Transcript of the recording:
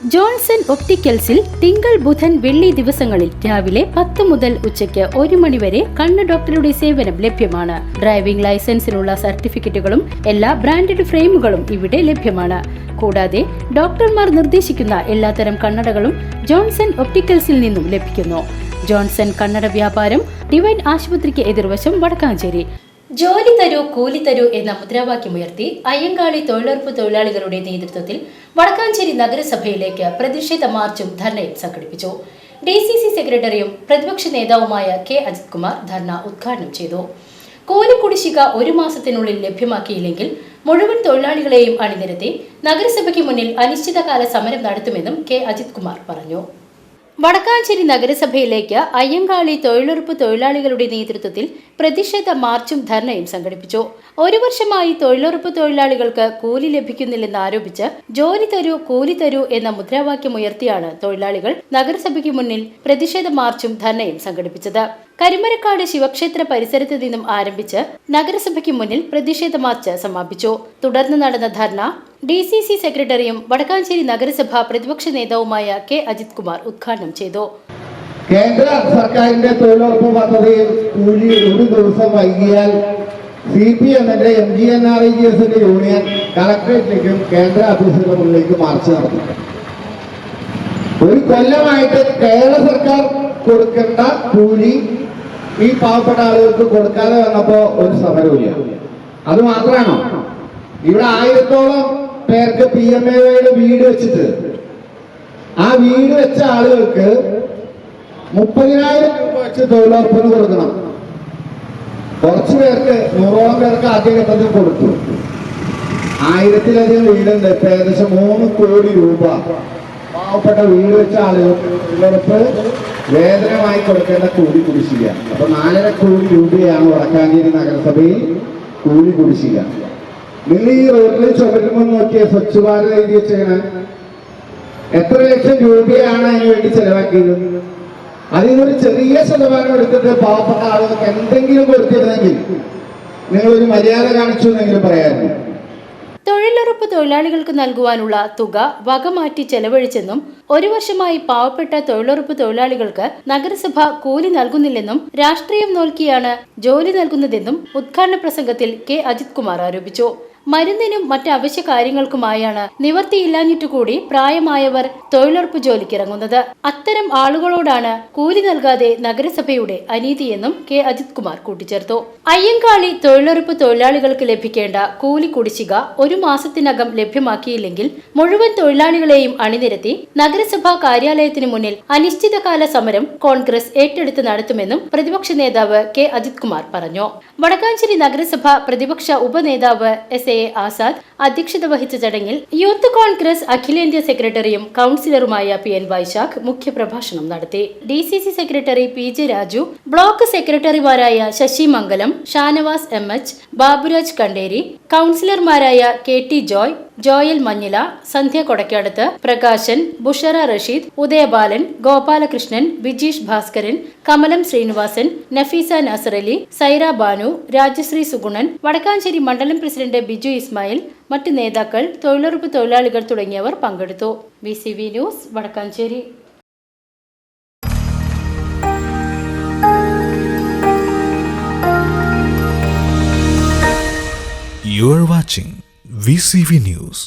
Johnson ഒപ്റ്റിക്കൽസിൽ തിങ്കൾ ബുധൻ വെള്ളി ദിവസങ്ങളിൽ രാവിലെ 10 മുതൽ ഉച്ചയ്ക്ക് 1 മണി വരെ കണ്ണ് ഡോക്ടറുടെ സേവനം ലഭ്യമാണ്. ഡ്രൈവിംഗ് ലൈസൻസിനുള്ള സർട്ടിഫിക്കറ്റുകളും എല്ലാ ബ്രാൻഡഡ് ഫ്രെയിമുകളും ഇവിടെ ലഭ്യമാണ്. കൂടാതെ ഡോക്ടർമാർ നിർദ്ദേശിക്കുന്ന എല്ലാത്തരം കണ്ണടകളും ജോൺസൺ ഒപ്റ്റിക്കൽസിൽ നിന്നും ലഭിക്കുന്നു. ജോൺസൺ കണ്ണട വ്യാപാരം ഡിവൈൻ ആശുപത്രിക്ക് എതിർവശം വടക്കാഞ്ചേരി. ജോലി തരൂ കൂലി തരൂ എന്ന മുദ്രാവാക്യമുയർത്തി അയ്യങ്കാളി തൊഴിലുറപ്പ് തൊഴിലാളികളുടെ നേതൃത്വത്തിൽ വടക്കാഞ്ചേരി നഗരസഭയിലേക്ക് പ്രതിഷേധ മാർച്ചും ധർണയും സംഘടിപ്പിച്ചു. DCC സെക്രട്ടറിയും പ്രതിപക്ഷ നേതാവുമായ K. അജിത് കുമാർ ധർണ ഉദ്ഘാടനം ചെയ്തു. കൂലി കുടിശ്ശിക 1 മാസത്തിനുള്ളിൽ ലഭ്യമാക്കിയില്ലെങ്കിൽ മുഴുവൻ തൊഴിലാളികളെയും അണിനിരത്തി നഗരസഭയ്ക്ക് മുന്നിൽ അനിശ്ചിതകാല സമരം നടത്തുമെന്നും K. അജിത് കുമാർ പറഞ്ഞു. വടക്കാഞ്ചേരി നഗരസഭയിലേക്ക് അയ്യങ്കാളി തൊഴിലുറപ്പ് തൊഴിലാളികളുടെ നേതൃത്വത്തിൽ പ്രതിഷേധ മാർച്ചും ധർണയും സംഘടിപ്പിച്ചു. 1 വർഷമായി തൊഴിലുറപ്പ് തൊഴിലാളികൾക്ക് കൂലി ലഭിക്കുന്നില്ലെന്ന് ആരോപിച്ച് ജോലി തരൂ കൂലി തരൂ എന്ന മുദ്രാവാക്യമുയർത്തിയാണ് തൊഴിലാളികൾ നഗരസഭയ്ക്ക് മുന്നിൽ പ്രതിഷേധ മാർച്ചും ധർണയും സംഘടിപ്പിച്ചത്. കരിമരക്കാട് ശിവക്ഷേത്ര പരിസരത്ത് നിന്നും ആരംഭിച്ച് നഗരസഭയ്ക്ക് മുന്നിൽ പ്രതിഷേധ മാർച്ച് സമാപിച്ചു. തുടർന്ന് നടന്ന ധർണ DCC സെക്രട്ടറിയും വടക്കാഞ്ചേരി നഗരസഭ പ്രതിപക്ഷ നേതാവുമായ K. അജിത് കുമാർ ഉദ്ഘാടനം ചെയ്തു. കേന്ദ്ര സർക്കാരിന്റെ തൊഴിലുറപ്പ് പദ്ധതിയിൽ കൂലി 1 ദിവസം വൈകിയാൽ CPMന്റെ MGNREGS യൂണിയൻ കളക്ടറേറ്റിലേക്കും കേന്ദ്ര ഓഫീസിന്റെ മുന്നിലേക്ക് മാർച്ച് നടത്തി. 1 കൊല്ലമായിട്ട് കേരള സർക്കാർ കൊടുക്കേണ്ട കൂലി ഈ പാവപ്പെട്ട ആളുകൾക്ക് കൊടുക്കാതെ വന്നപ്പോ ഒരു സമരമില്ല. അത് മാത്രമാണോ, ഇവിടെ 1000-ഓളം പേർക്ക് PMAയുടെ വീട് വെച്ചിട്ട് ആ വീട് വെച്ച ആളുകൾക്ക് 30,000 രൂപ വെച്ച് തൊഴിലുറപ്പിന് കൊടുക്കണം. കുറച്ചു പേർക്ക് 100ഓളം പേർക്ക് ആദ്യഘട്ടത്തിൽ കൊടുത്തു. 1000-ലധികം വീടുണ്ട്. ഏകദേശം 3 കോടി രൂപ പാവപ്പെട്ട വീട് വെച്ച ആളുകൾക്ക് തൊഴിലുറപ്പ് വേതനമായി കൊടുക്കേണ്ട കൂലി കുടിശ്ശിക. അപ്പൊ 4.5 കോടി രൂപയാണ് വടക്കാഞ്ചേരി നഗരസഭയിൽ കൂലി കുടിശ്ശിക. നിങ്ങൾ ഈ റോഡിൽ ചുമരുമ്പോൾ നോക്കിയ സ്വച്ഛ് ഭാരത് എഴുതി വെച്ചാണ് എത്ര ലക്ഷം രൂപയാണ് അതിനു വേണ്ടി ചെലവാക്കിയത്. അതിനൊരു ചെറിയ ശതമാനം എടുത്തിട്ട് പാവപ്പെട്ട ആളുകൾക്ക് എന്തെങ്കിലും കൊടുത്തിരുന്നെങ്കിൽ നിങ്ങളൊരു മര്യാദ കാണിച്ചു എന്നെങ്കിലും പറയായിരുന്നു. തൊഴിലുറപ്പ് തൊഴിലാളികൾക്ക് നൽകുവാനുള്ള തുക വകമാറ്റി ചെലവഴിച്ചെന്നും 1 വർഷമായി പാവപ്പെട്ട തൊഴിലുറപ്പ് തൊഴിലാളികൾക്ക് നഗരസഭ കൂലി നൽകുന്നില്ലെന്നും രാഷ്ട്രീയം നോക്കിയാണ് ജോലി നൽകുന്നതെന്നും ഉദ്ഘാടന പ്രസംഗത്തിൽ K. അജിത് കുമാർ ആരോപിച്ചു. മരുന്നിനും മറ്റ് അവശ്യ കാര്യങ്ങൾക്കുമായാണ് നിവർത്തിയില്ലാഞ്ഞിട്ടുകൂടി പ്രായമായവർ തൊഴിലുറപ്പ് ജോലിക്കിറങ്ങുന്നത്. അത്തരം ആളുകളോടാണ് കൂലി നൽകാതെ നഗരസഭയുടെ അനീതിയെന്നും K. അജിത് കുമാർ കൂട്ടിച്ചേർത്തു. അയ്യങ്കാളി തൊഴിലുറപ്പ് തൊഴിലാളികൾക്ക് ലഭിക്കേണ്ട കൂലി കുടിശ്ശിക 1 മാസത്തിനകം ലഭ്യമാക്കിയില്ലെങ്കിൽ മുഴുവൻ തൊഴിലാളികളെയും അണിനിരത്തി നഗരസഭാ കാര്യാലയത്തിന് മുന്നിൽ അനിശ്ചിതകാല സമരം കോൺഗ്രസ് ഏറ്റെടുത്ത് നടത്തുമെന്നും പ്രതിപക്ഷ നേതാവ് K. അജിത് കുമാർ പറഞ്ഞു. വടക്കാഞ്ചേരി നഗരസഭ പ്രതിപക്ഷ ഉപനേതാവ് SA ആസാദ് അധ്യക്ഷത വഹിച്ച ചടങ്ങിൽ യൂത്ത് കോൺഗ്രസ് അഖിലേന്ത്യാ സെക്രട്ടറിയും കൌൺസിലറുമായ PN വൈശാഖ് മുഖ്യപ്രഭാഷണം നടത്തി. DCC secretary PJ Raju, block സെക്രട്ടറിമാരായ ശശി മംഗലം, ഷാനവാസ് MH, ബാബുരാജ് കണ്ടേരി, കൌൺസിലർമാരായ KT ജോയ്, ജോയൽ മഞ്ഞില, സന്ധ്യ കൊടക്കാടത്ത്, പ്രകാശൻ, ബുഷറ റഷീദ്, ഉദയബാലൻ, ഗോപാലകൃഷ്ണൻ, ബിജീഷ് ഭാസ്കരൻ, കമലം ശ്രീനിവാസൻ, നഫീസ നാസറലി, സൈറ ബാനു, രാജശ്രീ സുഗുണൻ, വടക്കാഞ്ചേരി മണ്ഡലം പ്രസിഡന്റ് ബിജു ഇസ്മായിൽ, മറ്റ് നേതാക്കൾ, തൊഴിലുറപ്പ് തൊഴിലാളികൾ തുടങ്ങിയവർ പങ്കെടുത്തു. VCV news Vadakkanchery. You are watching VCV News.